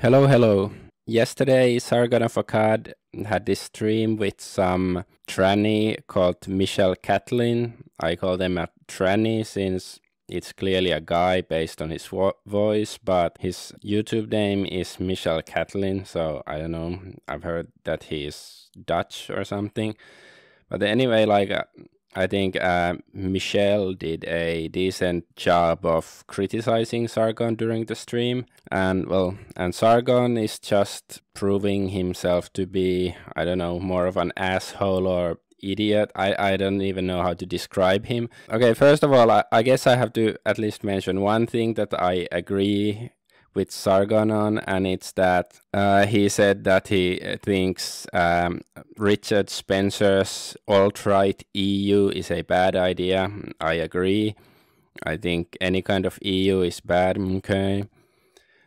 Hello, hello. Yesterday, Sargon of Akkad had this stream with some tranny called Michelle Catlin. I call them a tranny since it's clearly a guy based on his voice, but his YouTube name is Michelle Catlin, so I don't know. I've heard that he is Dutch or something. But anyway, I think Michelle did a decent job of criticizing Sargon during the stream, and Sargon is just proving himself to be, I don't know, more of an asshole or idiot. I don't even know how to describe him. Okay, first of all, I guess I have to at least mention one thing that I agree with Sargon on, and it's that he said that he thinks Richard Spencer's alt-right EU is a bad idea. I agree. I think any kind of EU is bad, okay.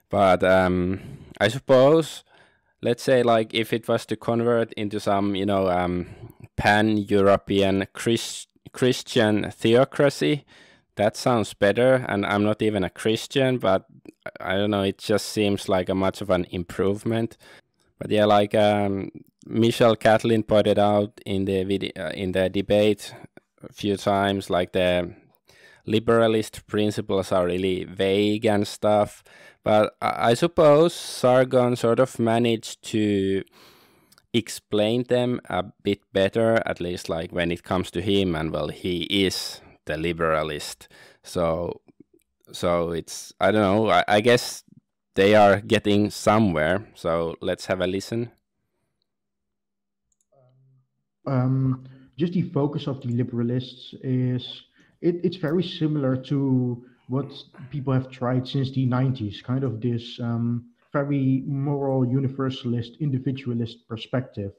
But I suppose, let's say, like, if it was to convert into some, pan-European Christian theocracy, that sounds better. And I'm not even a Christian, but I don't know, it just seems like a much of an improvement. But yeah, like Michelle Catlin pointed out in the video, in the debate a few times, like the liberalist principles are really vague and stuff. But I suppose Sargon sort of managed to explain them a bit better, at least like when it comes to him, and well, he is the liberalist. So it's, I don't know, I guess they are getting somewhere. So let's have a listen. Just the focus of the liberalists is it's very similar to what people have tried since the 90s, kind of this very moral, universalist, individualist perspective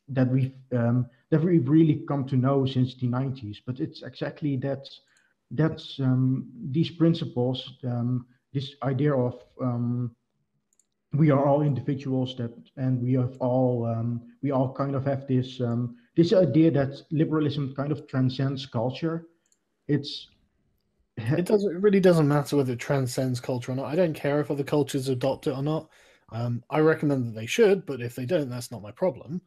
that we've really come to know since the 90s. But it's exactly that's these principles, this idea of we are all individuals and we all kind of have this idea that liberalism kind of transcends culture. It really doesn't matter whether it transcends culture or not. I don't care if other cultures adopt it or not. I recommend that they should, but if they don't, that's not my problem.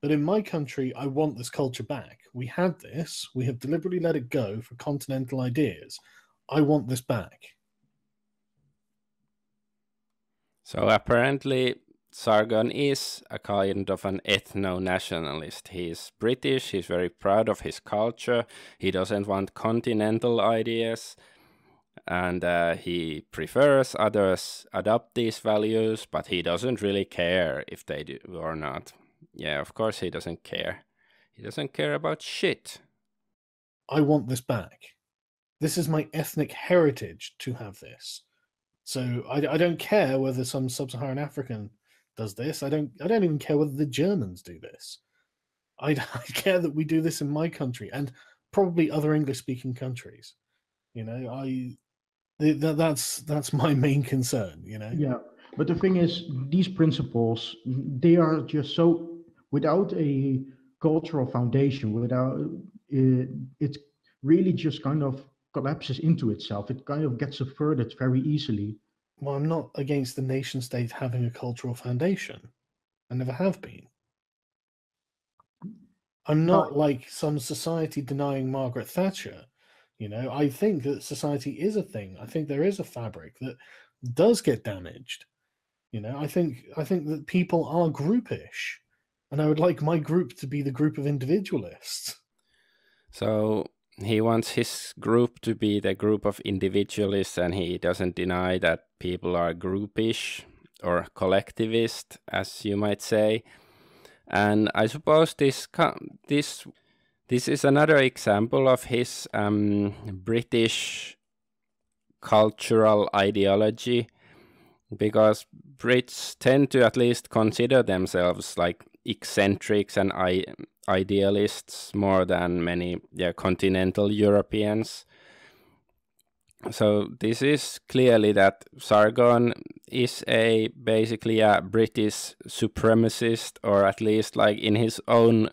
But in my country, I want this culture back. We had this. We have deliberately let it go for continental ideas. I want this back. So apparently Sargon is a kind of an ethno-nationalist. He's British, he's very proud of his culture, he doesn't want continental ideas, and he prefers others adopt these values, but he doesn't really care if they do or not. Yeah, of course he doesn't care. He doesn't care about shit. I want this back. This is my ethnic heritage to have this. So I don't care whether some sub-Saharan African does this. I don't even care whether the Germans do this. I care that we do this in my country and probably other English-speaking countries. You know, that's my main concern. You know. Yeah, but the thing is, these principles, they are just so without a cultural foundation, without it really just kind of collapses into itself. It kind of gets subverted very easily. Well, I'm not against the nation state having a cultural foundation. I never have been. I'm not like some society denying Margaret Thatcher. You know, I think that society is a thing. I think there is a fabric that does get damaged. You know, I think that people are groupish, and I would like my group to be the group of individualists. So he wants his group to be the group of individualists, and he doesn't deny that people are groupish or collectivist, as you might say. And I suppose this is another example of his British cultural ideology, because Brits tend to at least consider themselves like eccentrics and idealists more than many continental Europeans. So this is clearly that Sargon is basically a British supremacist, or at least like in his own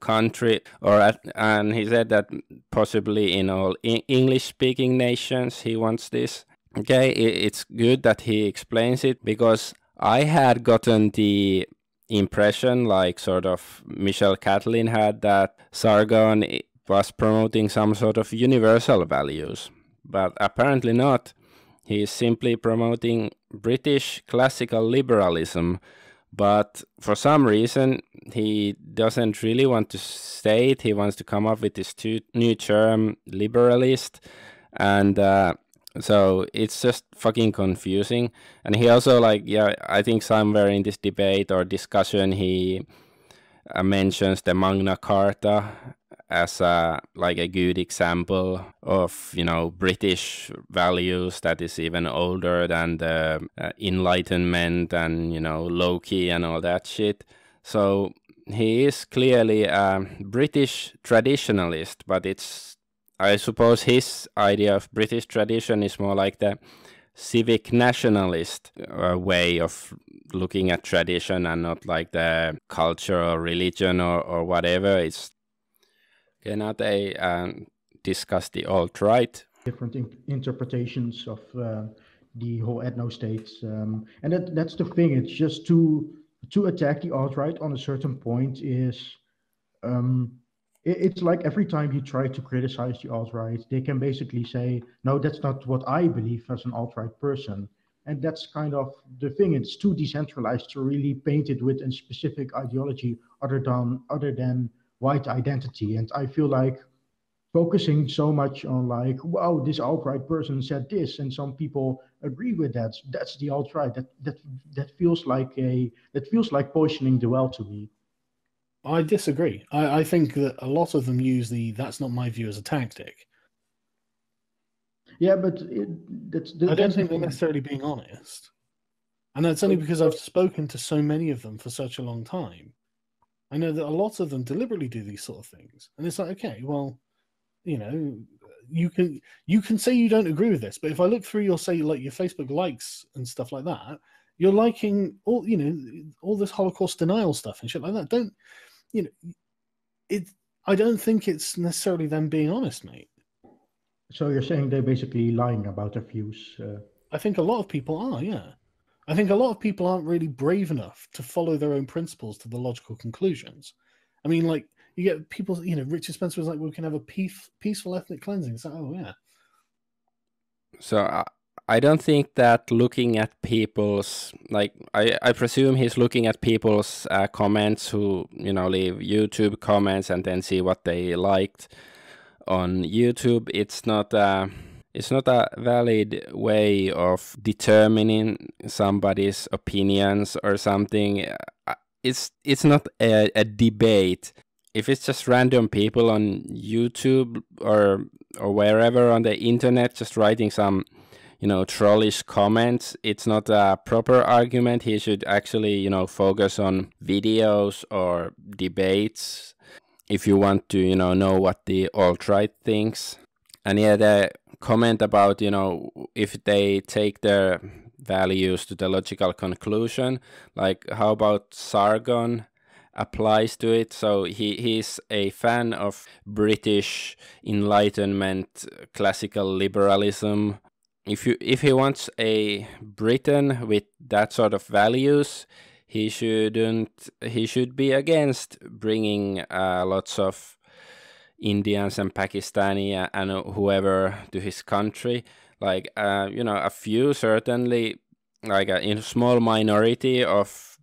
country, and he said that possibly in all English-speaking nations he wants this. Okay, it's good that he explains it, because I had gotten the impression, like sort of Michelle Catlin had, that Sargon was promoting some sort of universal values, but apparently not. He is simply promoting British classical liberalism, but for some reason he doesn't really want to say it. He wants to come up with this new term, liberalist, and so it's just fucking confusing. And he also, like, yeah, I think somewhere in this debate or discussion he mentions the Magna Carta as like a good example of, you know, British values that is even older than the Enlightenment and, you know, Loki and all that shit. So he is clearly a British traditionalist, but I suppose his idea of British tradition is more like the civic nationalist way of looking at tradition, and not like the culture or religion or whatever. It's okay. Now they discuss the alt-right. Different interpretations of the whole ethno-state, and that's the thing. It's just to attack the alt-right on a certain point is um, it's like every time you try to criticize the alt-right, they can basically say, no, that's not what I believe as an alt-right person. And that's kind of the thing. It's too decentralized to really paint it with a specific ideology other than white identity. And I feel like focusing so much on, like, wow, this alt-right person said this and some people agree with that, that's the alt-right, that feels like poisoning the well to me. I disagree. I think that a lot of them use the "that's not my view" as a tactic. Yeah, but I don't think they're necessarily being honest. And that's only because I've spoken to so many of them for such a long time. I know that a lot of them deliberately do these sort of things. And it's like, okay, well, you know, you can say you don't agree with this, but if I look through your, say, like your Facebook likes and stuff like that, you're liking all, you know, all this Holocaust denial stuff and shit like that. Don't, you know, I don't think it's necessarily them being honest, mate. So you're saying they're basically lying about their views? I think a lot of people are, yeah. I think a lot of people aren't really brave enough to follow their own principles to the logical conclusions. I mean, like, you get people, you know, Richard Spencer was like, we can have a peaceful ethnic cleansing. It's like, oh, yeah. So I don't think that looking at people's, like, I presume he's looking at people's comments who, you know, leave YouTube comments and then see what they liked on YouTube. It's not a valid way of determining somebody's opinions or something. It's not a debate. If it's just random people on YouTube or wherever on the internet just writing some, you know, trollish comments, it's not a proper argument. He should actually, you know, focus on videos or debates if you want to, you know what the alt-right thinks. And yeah, the comment about, you know, if they take their values to the logical conclusion, like how about Sargon applies to it. So he's a fan of British Enlightenment, classical liberalism. If he wants a Britain with that sort of values, he should be against bringing lots of Indians and Pakistani and whoever to his country. Like, you know, a few certainly, like a small minority of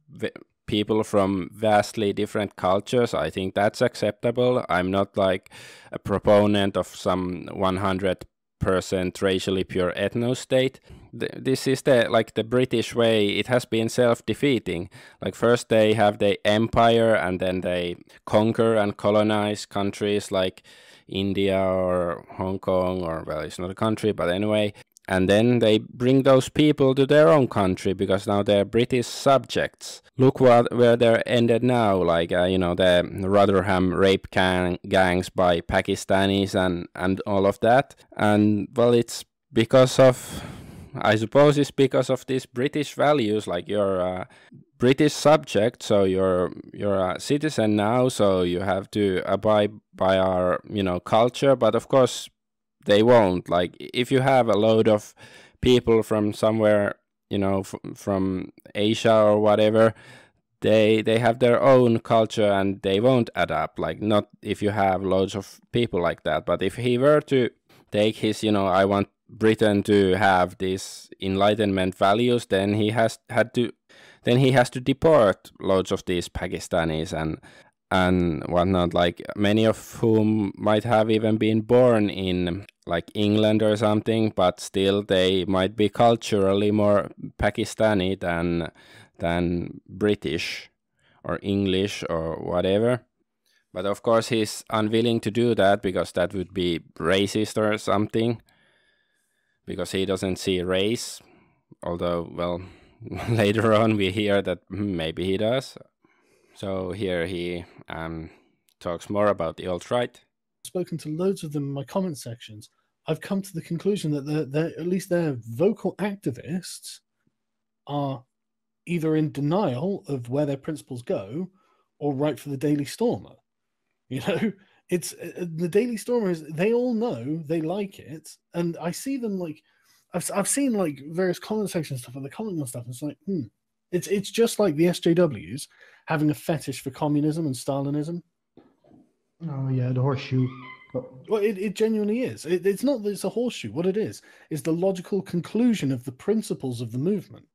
people from vastly different cultures, I think that's acceptable. I'm not like a proponent of some 100% racially pure ethno-state. This is the British way. It has been self-defeating. Like, first they have the empire and then they conquer and colonize countries like India or Hong Kong, or, well, it's not a country, but anyway. And then they bring those people to their own country because now they're British subjects. Look where they're ended now, like, you know, the Rotherham rape gangs by Pakistanis and all of that. And, well, it's because of, I suppose it's because of these British values, like you're a British subject, so you're a citizen now, so you have to abide by our, you know, culture. But of course, they won't. Like, if you have a load of people from somewhere, you know, from Asia or whatever, they have their own culture and they won't adapt. Like, not if you have loads of people like that, but if he were to take his, you know, I want Britain to have these Enlightenment values, then he has to deport loads of these Pakistanis and whatnot, like many of whom might have even been born in like England or something, but still they might be culturally more Pakistani than British or English or whatever. But of course he's unwilling to do that because that would be racist or something, because he doesn't see race, although, well, later on we hear that maybe he does. So here he talks more about the alt-right. I've spoken to loads of them in my comment sections. I've come to the conclusion that they're at least their vocal activists are either in denial of where their principles go or right for the Daily Stormer. You know, it's the Daily Stormers, they all know they like it. And I see them like, I've seen like various comment sections stuff, and they're commenting on stuff. And it's like, it's just like the SJWs having a fetish for communism and Stalinism. Oh yeah, the horseshoe. Well, it genuinely is. It's not that it's a horseshoe. What it is the logical conclusion of the principles of the movement.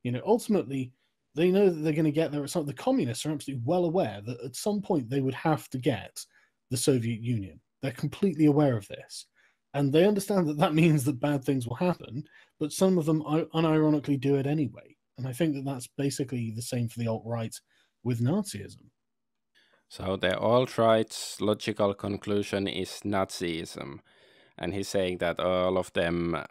You know, ultimately, they know that they're going to get there. The communists are absolutely well aware that at some point they would have to get the Soviet Union. They're completely aware of this. And they understand that that means that bad things will happen, but some of them unironically do it anyway. And I think that that's basically the same for the alt-right with Nazism. So the alt-right's logical conclusion is Nazism. And he's saying that all of them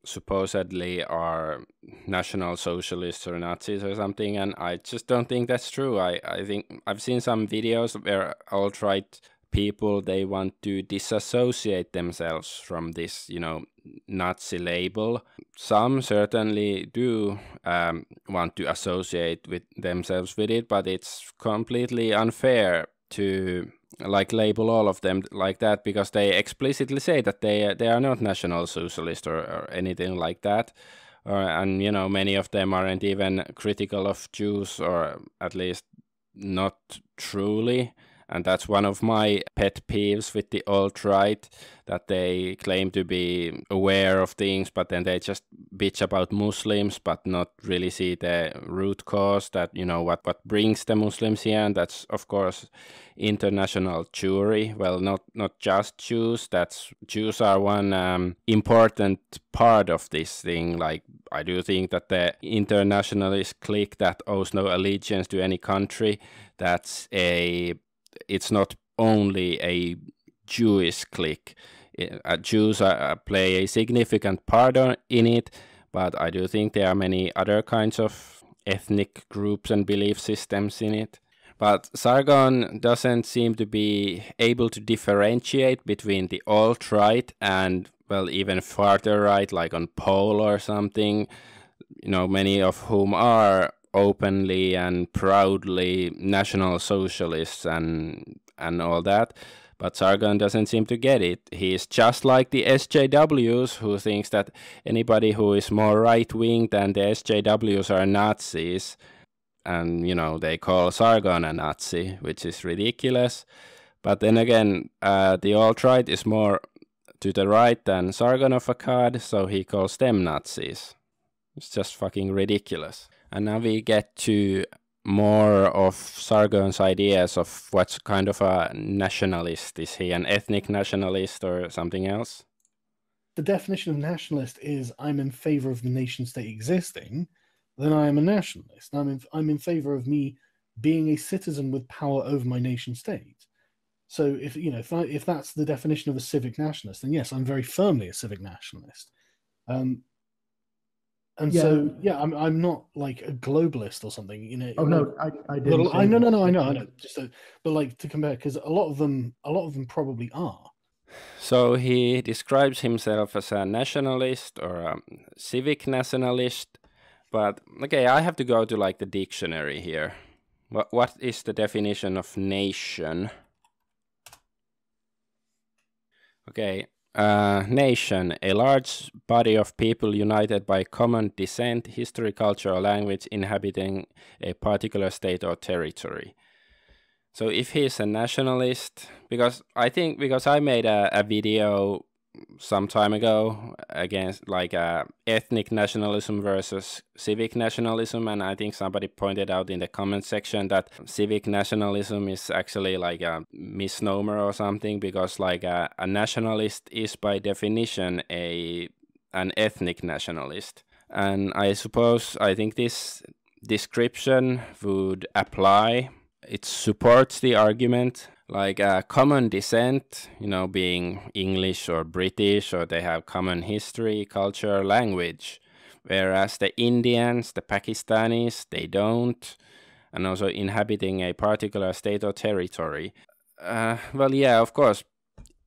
supposedly are National Socialists or Nazis or something, and I just don't think that's true. I think I've seen some videos where alt-right people, they want to disassociate themselves from this, you know, Nazi label. Some certainly do want to associate with themselves with it, but it's completely unfair to like label all of them like that, because they explicitly say that they are not National Socialist or anything like that. And, you know, many of them aren't even critical of Jews, or at least not truly. And that's one of my pet peeves with the alt-right, that they claim to be aware of things, but then they just bitch about Muslims, but not really see the root cause, that, you know, what brings the Muslims here. And that's, of course, international Jewry. Well, not just Jews. Jews are one important part of this thing. Like, I do think that the internationalist clique that owes no allegiance to any country, it's not only a Jewish clique. Jews play a significant part in it, but I do think there are many other kinds of ethnic groups and belief systems in it. But Sargon doesn't seem to be able to differentiate between the alt-right and, well, even farther right, like on Pole or something, you know, many of whom are openly and proudly National Socialists and all that. But Sargon doesn't seem to get it. He's just like the SJWs, who thinks that anybody who is more right-wing than the SJWs are Nazis. And, you know, they call Sargon a Nazi, which is ridiculous. But then again, the alt-right is more to the right than Sargon of Akkad, so he calls them Nazis. It's just fucking ridiculous. And now we get to more of Sargon's ideas of what kind of a nationalist. Is he an ethnic nationalist or something else? The definition of nationalist is I'm in favor of the nation state existing, then I am a nationalist. I'm in favor of me being a citizen with power over my nation state. So if that's the definition of a civic nationalist, then yes, I'm very firmly a civic nationalist. So I'm not like a globalist or something, you know. Oh no, I didn't. Well, I know. But like, to compare, because a lot of them probably are. So he describes himself as a nationalist or a civic nationalist, but okay, I have to go to like the dictionary here. What is the definition of nation? Okay, nation, a large body of people united by common descent, history, culture, or language, inhabiting a particular state or territory. So if he's a nationalist, because I made a video some time ago against like ethnic nationalism versus civic nationalism, and I think somebody pointed out in the comment section that civic nationalism is actually like a misnomer or something, because like a nationalist is by definition an ethnic nationalist. And I think this description would apply. It supports the argument, like common descent, being English or British, or they have common history, culture, language, whereas the Indians, the Pakistanis, they don't, and also inhabiting a particular state or territory. Well, yeah, of course,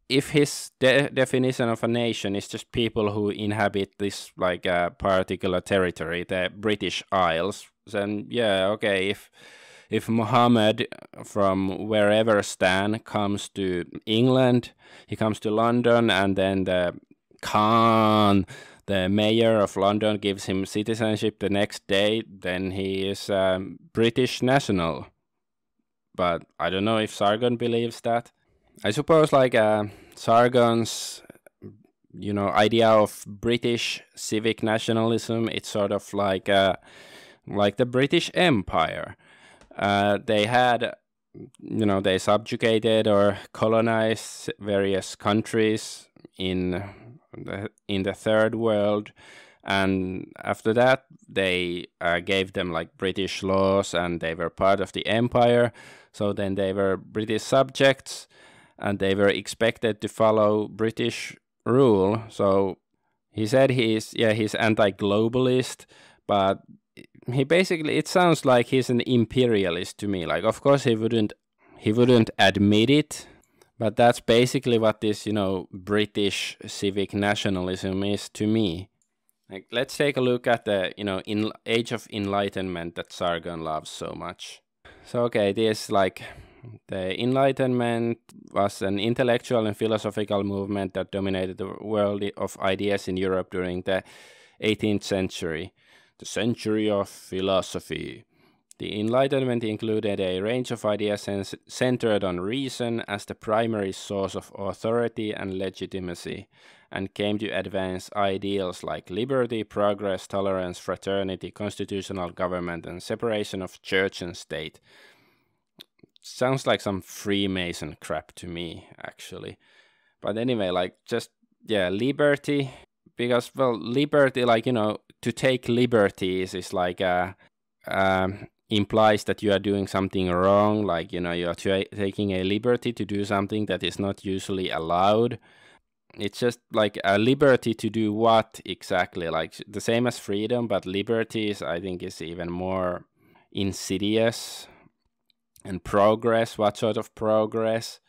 if his definition of a nation is just people who inhabit this like particular territory, the British Isles, then yeah, okay, if Muhammad from wherever Stan comes to England, he comes to London, and then the Khan, the mayor of London, gives him citizenship the next day, then he is British national. But I don't know if Sargon believes that. I suppose like Sargon's idea of British civic nationalism, it's sort of like the British Empire. They had, they subjugated or colonized various countries in the third world, and after that they gave them like British laws, and they were part of the empire. So then they were British subjects, and they were expected to follow British rule. So he said he's anti-globalist, but he basically, it sounds like he's an imperialist to me. Like, of course he wouldn't admit it, but that's basically what this British civic nationalism is to me. Like, let's take a look at the Age of Enlightenment that Sargon loves so much. So okay, this like the Enlightenment was an intellectual and philosophical movement that dominated the world of ideas in Europe during the 18th century. The century of philosophy. The Enlightenment included a range of ideas centered on reason as the primary source of authority and legitimacy, and came to advance ideals like liberty, progress, tolerance, fraternity, constitutional government, and separation of church and state. Sounds like some Freemason crap to me, actually. But anyway, like, just, yeah, liberty, because, well, liberty, like, to take liberties is like implies that you are doing something wrong, like you are taking a liberty to do something that is not usually allowed. It's just like a liberty to do what exactly, like the same as freedom, but liberties I think is even more insidious. And progress, what sort of progress?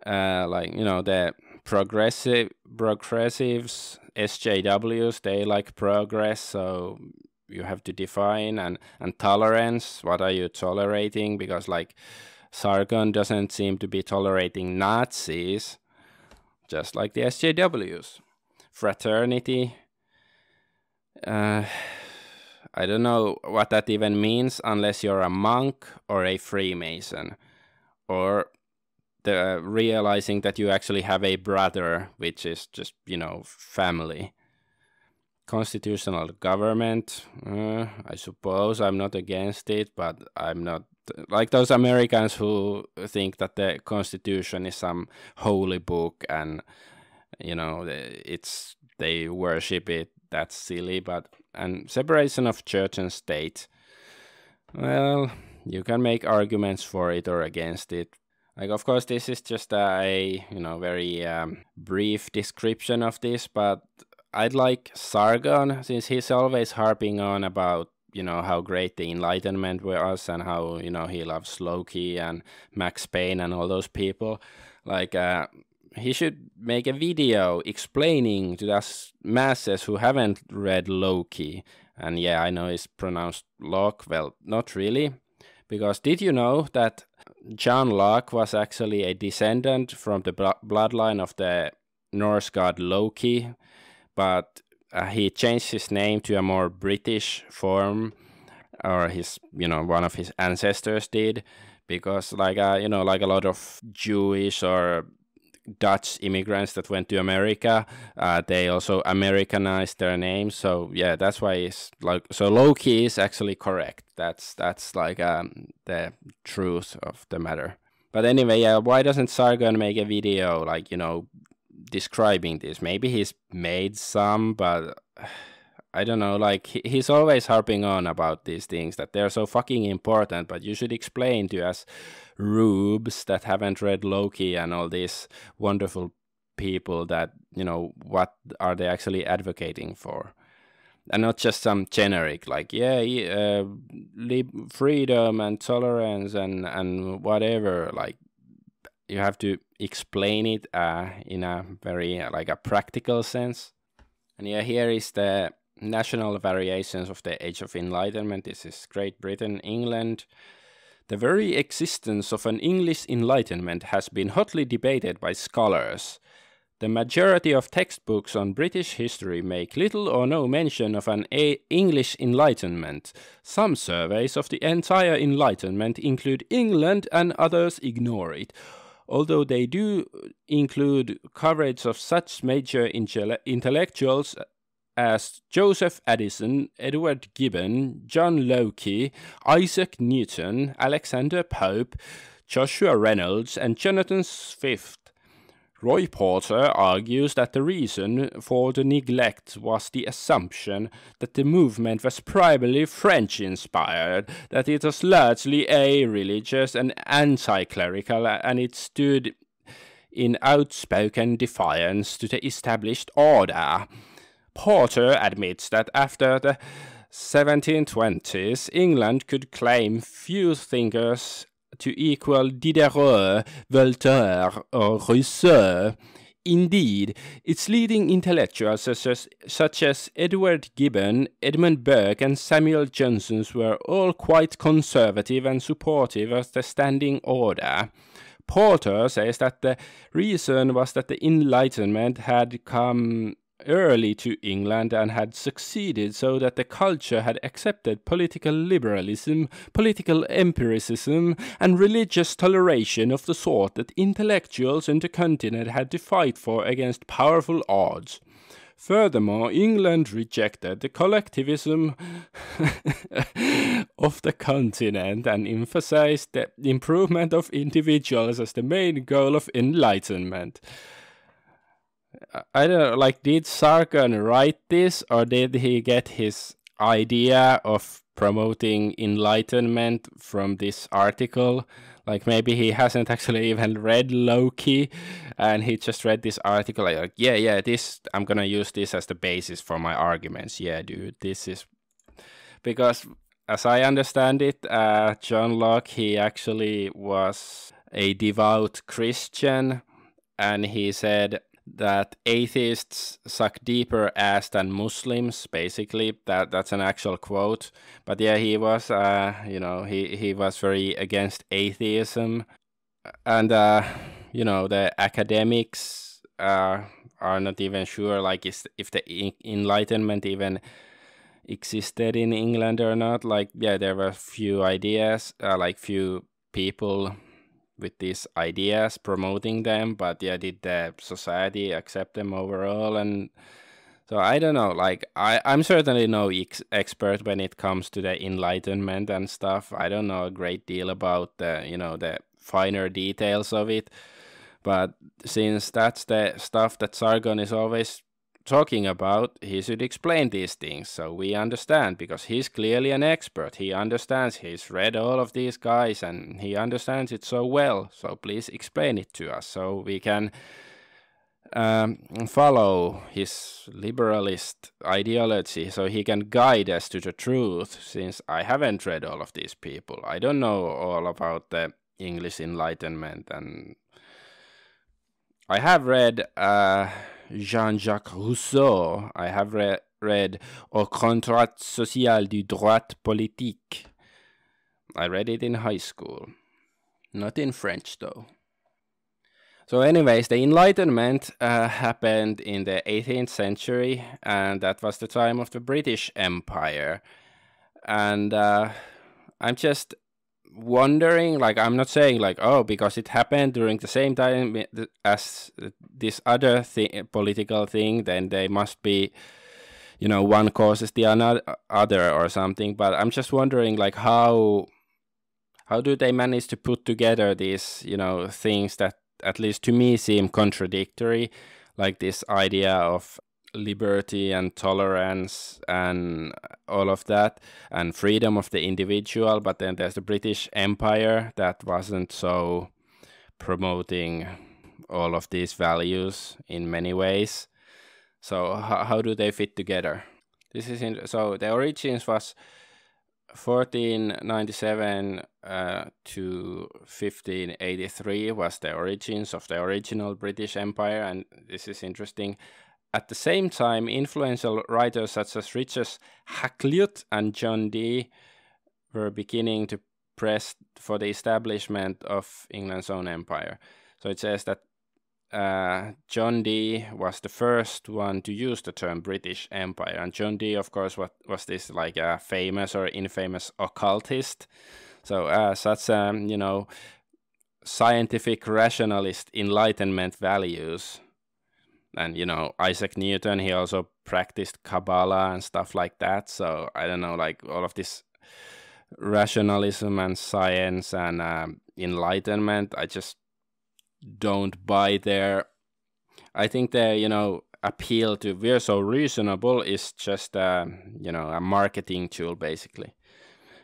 Like the progressives, SJWs, they like progress, so you have to define. And tolerance, what are you tolerating? Because like Sargon doesn't seem to be tolerating Nazis, just like the SJWs. Fraternity, I don't know what that even means unless you're a monk or a Freemason, or the realizing that you actually have a brother, which is just, family. Constitutional government, I suppose I'm not against it, but I'm not like those Americans who think that the Constitution is some holy book and, they worship it. That's silly. And separation of church and state, well, you can make arguments for it or against it. Like, of course, this is just a very brief description of this, but I'd like Sargon, since he's always harping on about how great the Enlightenment was and how he loves Loki and Max Payne and all those people. Like he should make a video explaining to us masses who haven't read Loki. And yeah, I know it's pronounced Locke. Well, not really. Because did you know that John Locke was actually a descendant from the bloodline of the Norse god Loki, but he changed his name to a more British form, or his, one of his ancestors did, because like a lot of Jewish or Dutch immigrants that went to America, they also Americanized their names. So yeah, that's why it's like, so Loki is actually correct. That's like the truth of the matter. But anyway, yeah, why doesn't Sargon make a video like, describing this? Maybe he's made some, but I don't know, like he's always harping on about these things, that they're so fucking important, but you should explain to us rubes that haven't read Loki and all these wonderful people that, what are they actually advocating for? And not just some generic, like, freedom and tolerance and whatever. Like, you have to explain it in a very, like, a practical sense. And yeah, here is the national variations of the Age of Enlightenment. This is Great Britain, England. The very existence of an English Enlightenment has been hotly debated by scholars. The majority of textbooks on British history make little or no mention of an English Enlightenment. Some surveys of the entire Enlightenment include England and others ignore it, although they do include coverage of such major intellectuals as Joseph Addison, Edward Gibbon, John Locke, Isaac Newton, Alexander Pope, Joshua Reynolds, and Jonathan Swift. Roy Porter argues that the reason for the neglect was the assumption that the movement was primarily French-inspired, that it was largely a-religious and anti-clerical, and it stood in outspoken defiance to the established order. Porter admits that after the 1720s, England could claim few thinkers to equal Diderot, Voltaire, or Rousseau. Indeed, its leading intellectuals such as Edward Gibbon, Edmund Burke, and Samuel Johnson were all quite conservative and supportive of the standing order. Porter says that the reason was that the Enlightenment had come early to England and had succeeded so that the culture had accepted political liberalism, political empiricism, and religious toleration of the sort that intellectuals in the continent had to fight for against powerful odds. Furthermore, England rejected the collectivism of the continent and emphasized the improvement of individuals as the main goal of enlightenment. I don't know, like, did Sargon write this, or did he get his idea of promoting enlightenment from this article? Like, maybe he hasn't actually even read Loki, and he just read this article, like this, I'm gonna use this as the basis for my arguments. Yeah, dude, this is... Because, as I understand it, John Locke, he actually was a devout Christian, and he said that atheists suck deeper ass than Muslims, basically. That's an actual quote. But yeah, he was, he was very against atheism. And, the academics are not even sure, like, if the Enlightenment even existed in England or not. Like, yeah, there were few ideas, few people with these ideas promoting them, but yeah, did the society accept them overall? And so I don't know, like, I'm certainly no expert when it comes to the Enlightenment and stuff. I don't know a great deal about the the finer details of it, but since that's the stuff that Sargon is always talking about, he should explain these things so we understand, because he's clearly an expert. He understands, he's read all of these guys and he understands it so well. So please explain it to us so we can follow his liberalist ideology, so he can guide us to the truth, since I haven't read all of these people. I don't know all about the English Enlightenment, and I have read Jean-Jacques Rousseau. I have read Au contrat social du droit politique. I read it in high school. Not in French, though. So anyways, the Enlightenment happened in the 18th century, and that was the time of the British Empire. And I'm just wondering, like, I'm not saying like, oh, because it happened during the same time as this other political thing, then they must be, you know, one causes the other or something. But I'm just wondering, like, how do they manage to put together these, you know, things that at least to me seem contradictory, like this idea of liberty and tolerance and all of that, and freedom of the individual, but then there's the British Empire that wasn't so promoting all of these values in many ways. So how do they fit together? This is so the origins was 1497 to 1583 was the origins of the original British Empire, and this is interesting. At the same time, influential writers such as Richard Hakluyt and John Dee were beginning to press for the establishment of England's own empire. So it says that John Dee was the first one to use the term British Empire. And John Dee, of course, was this like a famous or infamous occultist. So such, you know, scientific rationalist Enlightenment values. And, you know, Isaac Newton, he also practiced Kabbalah and stuff like that. So I don't know, like all of this rationalism and science and Enlightenment, I just don't buy their, I think their, you know, appeal to we're so reasonable is just, you know, a marketing tool basically.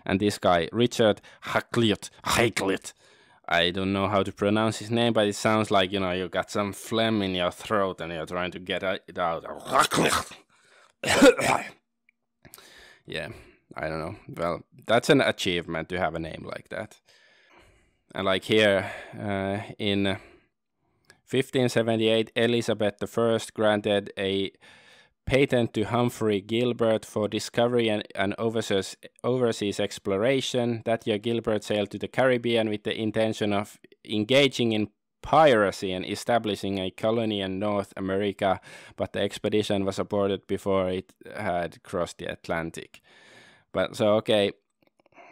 And this guy, Richard Hakluyt, I don't know how to pronounce his name, but it sounds like, you know, you got some phlegm in your throat and you're trying to get it out. Yeah, I don't know. Well, that's an achievement to have a name like that. And like here, in 1578, Elizabeth I granted a patent to Humphrey Gilbert for discovery and overseas exploration. That year, Gilbert sailed to the Caribbean with the intention of engaging in piracy and establishing a colony in North America, but the expedition was aborted before it had crossed the Atlantic. But so, okay,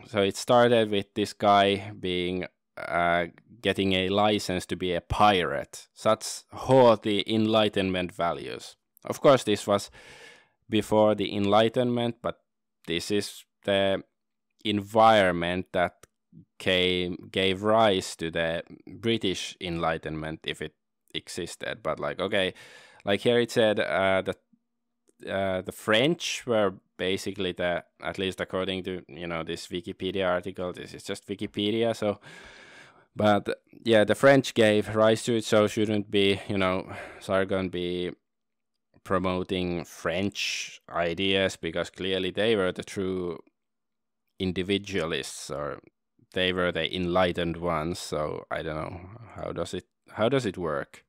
so it started with this guy being getting a license to be a pirate. Such haughty Enlightenment values. Of course, this was before the Enlightenment, but this is the environment that gave rise to the British Enlightenment, if it existed. But like, okay, like here it said that the French were basically the, at least according to, you know, this Wikipedia article, this is just Wikipedia, so, but yeah, the French gave rise to it, so shouldn't be, you know, Sargon be promoting French ideas, because clearly they were the true individualists, or they were the enlightened ones. So I don't know, how does it work?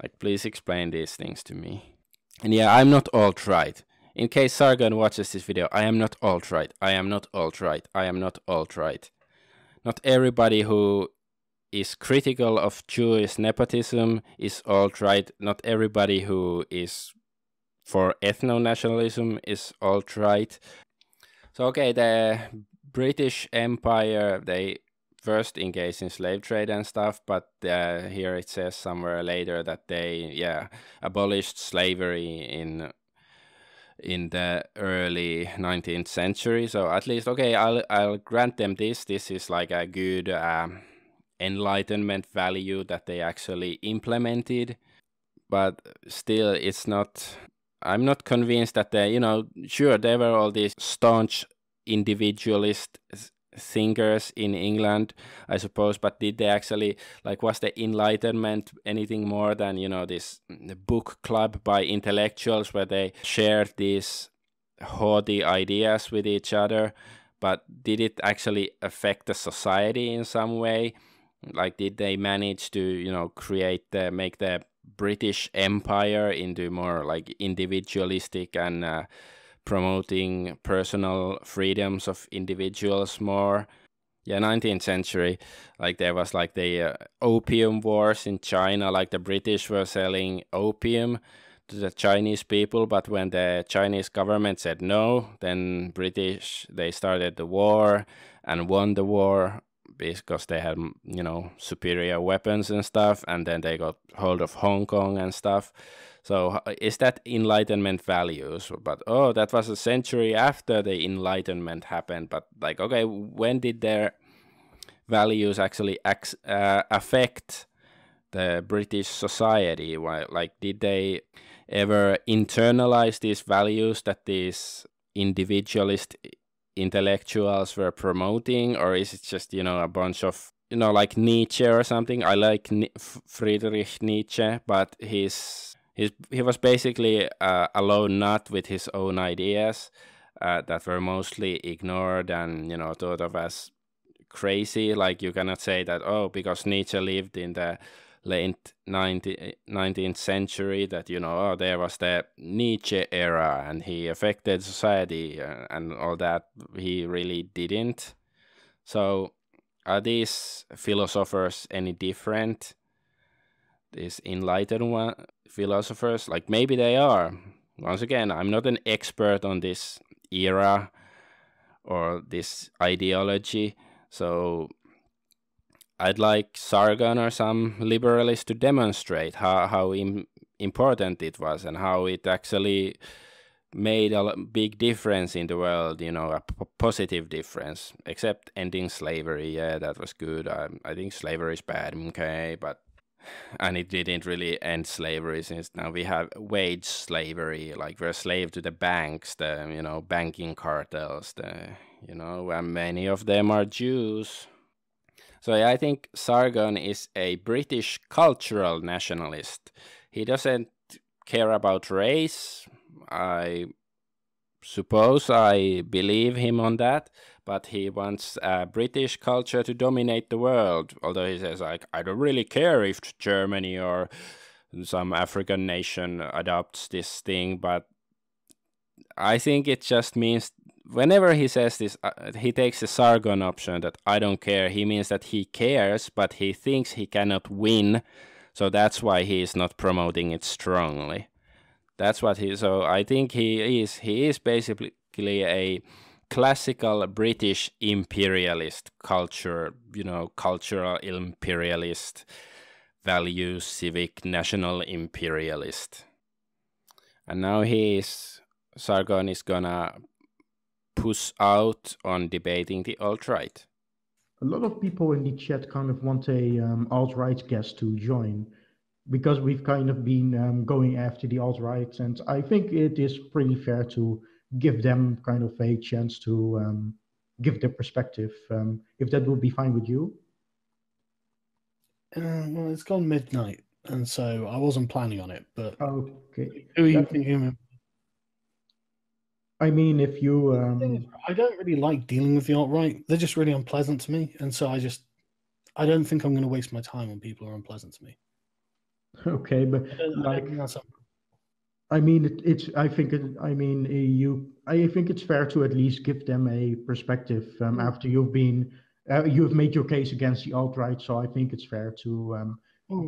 Like, please explain these things to me. And yeah, I'm not alt-right. In case Sargon watches this video, I am not alt-right. I am not alt-right. I am not alt-right. Not everybody who is critical of Jewish nepotism is alt-right. Not everybody who is for ethnonationalism is alt-right. So okay, the British Empire, they first engaged in slave trade and stuff, but here it says somewhere later that they abolished slavery in the early 19th century. So at least, okay, I'll grant them this. This is like a good Enlightenment value that they actually implemented, but still it's not, I'm not convinced that they, you know, sure, there were all these staunch individualist thinkers in England, I suppose, but did they actually, like, was the Enlightenment anything more than, you know, this book club by intellectuals where they shared these haughty ideas with each other? But did it actually affect the society in some way? Like, did they manage to, you know, make the British Empire into more like individualistic and promoting personal freedoms of individuals more? Yeah, 19th century, like there was like the opium wars in China, like the British were selling opium to the Chinese people, but when the Chinese government said no, then British, they started the war and won the war because they had, you know, superior weapons and stuff, and then they got hold of Hong Kong and stuff. So is that Enlightenment values? But oh, that was a century after the Enlightenment happened. But like, okay, when did their values actually affect the British society? Why, like, did they ever internalize these values that these individualist intellectuals were promoting, or is it just, you know, a bunch of, you know, like Nietzsche or something? I like Friedrich Nietzsche, but he was basically a lone nut with his own ideas that were mostly ignored and, you know, thought of as crazy. Like, you cannot say that, oh, because Nietzsche lived in the late 19th century, that, you know, oh, there was the Nietzsche era and he affected society and all that. He really didn't. So are these philosophers any different? These enlightened philosophers? Like, maybe they are. Once again, I'm not an expert on this era or this ideology, so I'd like Sargon or some liberalist to demonstrate how important it was and how it actually made a big difference in the world, you know, a positive difference, except ending slavery. Yeah, that was good. I think slavery is bad, okay, but and it didn't really end slavery, since now we have wage slavery, like we're slave to the banks, the, you know, banking cartels, the, you know, and many of them are Jews. So yeah, I think Sargon is a British cultural nationalist. He doesn't care about race. I suppose I believe him on that, but he wants British culture to dominate the world. Although he says, like, I don't really care if Germany or some African nation adopts this thing, but I think it just means whenever he says this, he takes the Sargon option that I don't care. He means that he cares, but he thinks he cannot win. So that's why he is not promoting it strongly. That's what so I think he is basically a classical British imperialist culture, you know, cultural imperialist, values, civic, national imperialist. And now Sargon is gonna push out on debating the alt-right. A lot of people in the chat kind of want a alt-right guest to join, because we've kind of been going after the alt-right, and I think it is pretty fair to give them kind of a chance to give their perspective, if that would be fine with you. Well, it's gone midnight, and so I wasn't planning on it, but okay. Who are you thinking of? I mean, if you... I don't really like dealing with the alt-right. They're just really unpleasant to me, and so I don't think I'm going to waste my time on people who are unpleasant to me. Okay, but like, I mean, I think it's fair to at least give them a perspective after you've made your case against the alt-right. So I think it's fair to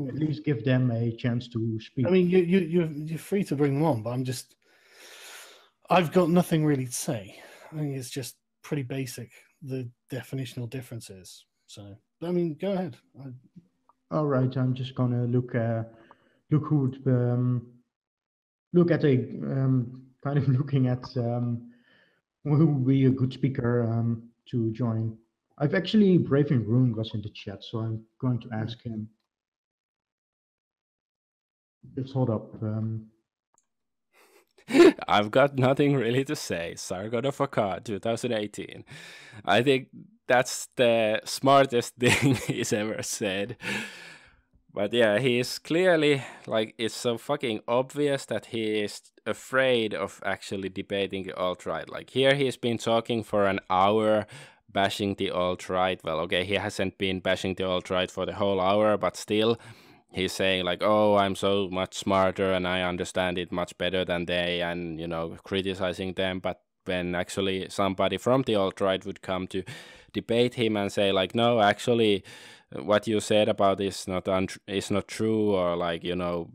at least give them a chance to speak. I mean, you're free to bring them on, but I've got nothing really to say. I think it's just pretty basic, the definitional differences. So, I mean, go ahead. All right, I'm just gonna look at a kind of looking at who would be a good speaker to join. I've actually Braving Rune was in the chat, so I'm going to ask him. Just hold up. I've got nothing really to say. Sargon of Akkad, 2018. I think that's the smartest thing he's ever said. But yeah, he is clearly, like, it's so fucking obvious that he is afraid of actually debating the alt-right. Like, here he's been talking for an hour, bashing the alt-right. Well, okay, he hasn't been bashing the alt-right for the whole hour, but still, he's saying, like, oh, I'm so much smarter and I understand it much better than they, and, you know, criticizing them. But when actually somebody from the alt-right would come to debate him and say like, no, actually, what you said about this is not true, or like, you know,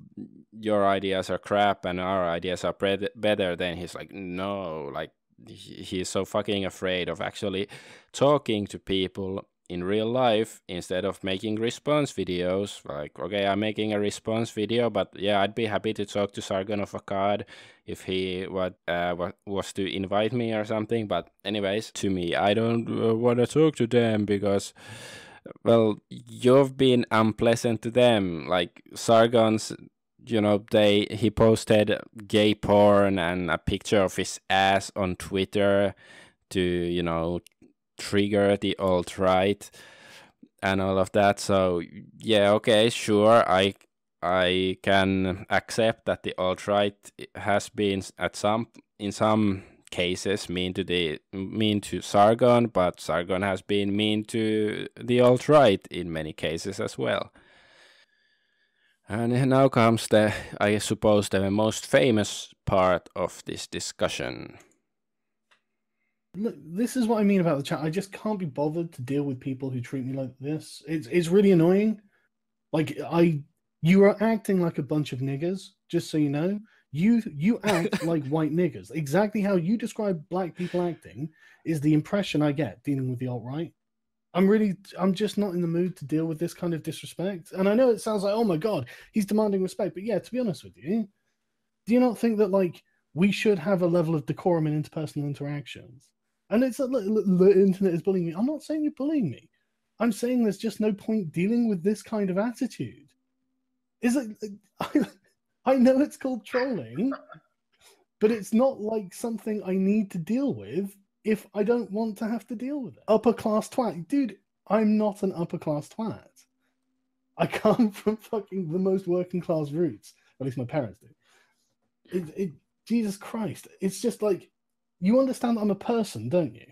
your ideas are crap and our ideas are better, then he's like, no, like he's so fucking afraid of actually talking to people in real life instead of making response videos. Like, okay, I'm making a response video, but yeah, I'd be happy to talk to Sargon of Akkad if he was to invite me or something. But anyways, to me, I don't want to talk to them because, well, you've been unpleasant to them. Like Sargon's, you know, he posted gay porn and a picture of his ass on Twitter to, you know, trigger the alt-right and all of that. So yeah, okay, sure, I can accept that the alt-right has been in some cases mean to Sargon, but Sargon has been mean to the alt-right in many cases as well. And now comes I suppose, the most famous part of this discussion. Look, this is what I mean about the chat. I just can't be bothered to deal with people who treat me like this. It's really annoying. Like, you are acting like a bunch of niggers, just so you know. You act like white niggers. Exactly how you describe black people acting is the impression I get dealing with the alt-right. I'm just not in the mood to deal with this kind of disrespect. And I know it sounds like, oh my God, he's demanding respect. But yeah, to be honest with you, do you not think that, like, we should have a level of decorum in interpersonal interactions? And it's like, the internet is bullying me. I'm not saying you're bullying me. I'm saying there's just no point dealing with this kind of attitude. Is it? I know it's called trolling, but it's not like something I need to deal with if I don't want to have to deal with it. Upper class twat. Dude, I'm not an upper class twat. I come from fucking the most working class roots. At least my parents do. Jesus Christ. It's just like, you understand that I'm a person, don't you?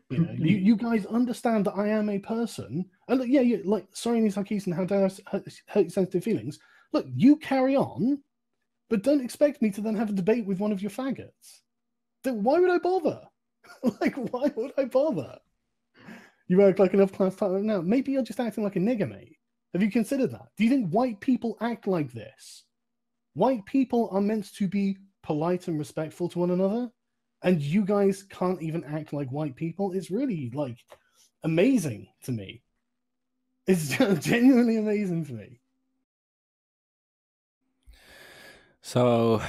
You know, you guys understand that I am a person. And look, yeah, you like, sorry, Nisa Keeson, how dare I hurt sensitive feelings. Look, you carry on, but don't expect me to then have a debate with one of your faggots. Why would I bother? Like, why would I bother? You act like an upper-class type now. Maybe you're just acting like a nigger, mate. Have you considered that? Do you think white people act like this? White people are meant to be polite and respectful to one another, and you guys can't even act like white people. It's really, like, amazing to me. It's genuinely amazing to me. So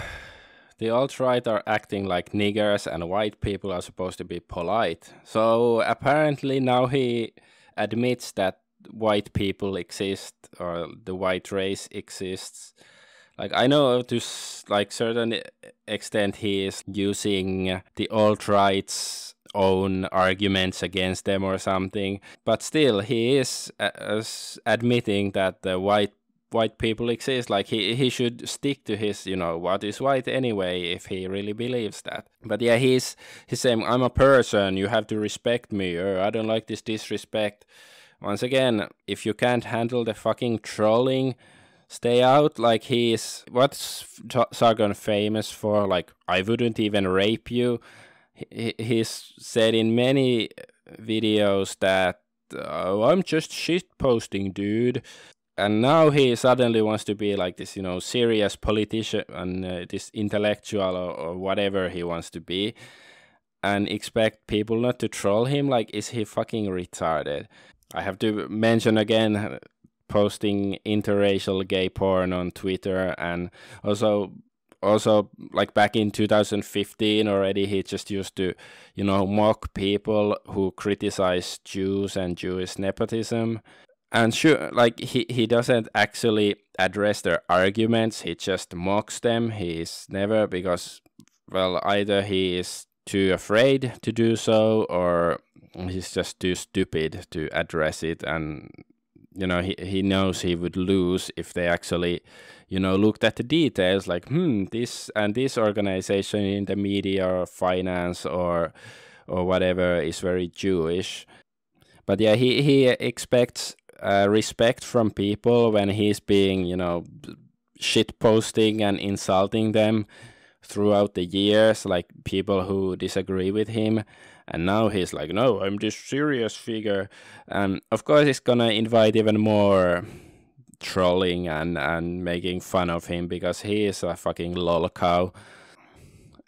the alt-right are acting like niggers and white people are supposed to be polite. So apparently now he admits that white people exist, or the white race exists. Like, I know to like certain extent he is using the alt-right's own arguments against them or something, but still he is admitting that the white people exist. Like, he should stick to his, you know, what is white anyway, if he really believes that. But yeah, he's saying, I'm a person, you have to respect me, or I don't like this disrespect. Once again, if you can't handle the fucking trolling, stay out. Like, what's Sargon famous for? Like, I wouldn't even rape you. He's said in many videos that I'm just shit posting, dude. And now he suddenly wants to be like this, you know, serious politician and this intellectual or whatever he wants to be, and expect people not to troll him. Like, is he fucking retarded? I have to mention again, posting interracial gay porn on Twitter, and also like back in 2015 already, he just used to, you know, mock people who criticize Jews and Jewish nepotism. And sure, like, he doesn't actually address their arguments, he just mocks them. He's never, because, well, either he is too afraid to do so, or he's just too stupid to address it. And, you know, he knows he would lose if they actually, you know, looked at the details, like, this and this organization in the media or finance or whatever is very Jewish. But yeah, he expects respect from people when he's being, you know, shit posting and insulting them throughout the years, like people who disagree with him. And now he's like, no, I'm this serious figure. And of course, it's gonna invite even more trolling and making fun of him because he is a fucking lol cow.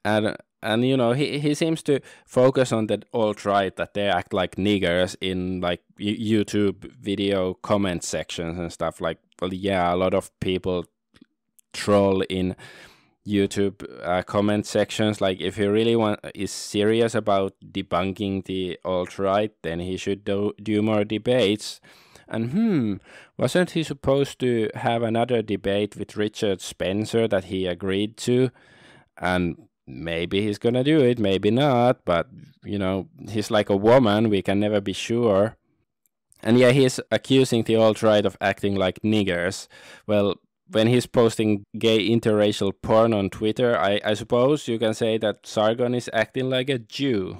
And you know, he seems to focus on the alt-right, that they act like niggers in like YouTube video comment sections and stuff. Like, well, yeah, a lot of people troll in YouTube comment sections. Like, if he really is serious about debunking the alt-right, then he should do more debates. And wasn't he supposed to have another debate with Richard Spencer that he agreed to? And maybe he's gonna do it, maybe not, but you know, he's like a woman, we can never be sure. And yeah, he's accusing the alt-right of acting like niggers. Well, when he's posting gay interracial porn on Twitter, I suppose you can say that Sargon is acting like a Jew.